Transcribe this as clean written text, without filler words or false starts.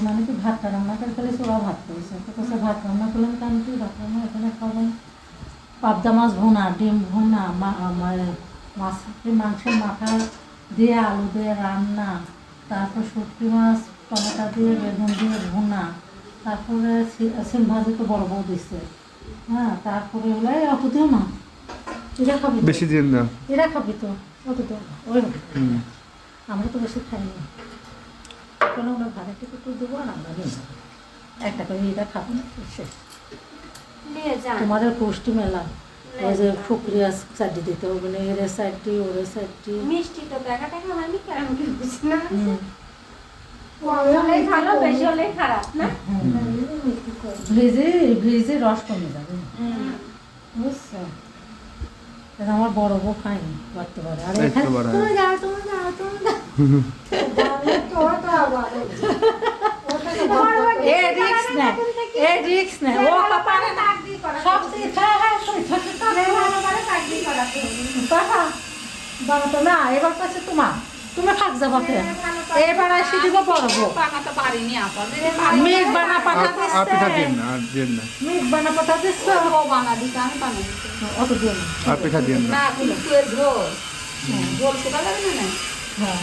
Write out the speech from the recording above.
মানে কি ভাতটা রান্না করে ফেলেছে, ওরা ভাত করেছে, তো কাছে ভাত রান্না করলাম, কারণ কি ভাত রান্না এখানে খাবেন পাবদা মাছ ভুনা, ডিম ভুনা, মাংসের মাথা দিয়ে আলু দিয়ে রান্না, তারপর শুটকি মাছ টমেটো দিয়ে বেগুন দিয়ে ভুনা, তারপরে সিম ভাজি তো বড় বউ দিচ্ছে, হ্যাঁ, তারপরে হলো অত দিও না, এরা খাবি বেশি দিন না, এরা খাবি তো অত তো ওই আমরা তো বেশি খাই না, কোনো আমরা ভাড়া থেকে তো দেবো আর আমরা নিয়ে যাবো একটা করে, এটা খাবো না শেষ। তোমাদের পুষ্টি মেলা, ওই যে ফুকরিয়া চারটি দিতে হবে না, এর চারটি ওর চারটি মিষ্টি তো টাকা টাকা হয়নি, কেমন কি বুঝি না ভালো, বেশি হলে খারাপ না, ভিজে ভিজে রস কমে যাবে, বুঝছো? আমার বড় বউ খায়নি করতে পারে, আর এখানে তুমি যাও তুমি যাও তুমি যাও, এ রিক্স নেয়, এ রিক্স নেয়, ও পারে না সব বাবা তো না, এবার কাছে তোমার তুমি থাক যাবো, এবার আসি দিব বড় বউ মেঘ বানা পাঠা দিচ্ছে, মেঘ বানা পাঠা দিচ্ছে, অত দিন আর পিঠা দিন না, হ্যাঁ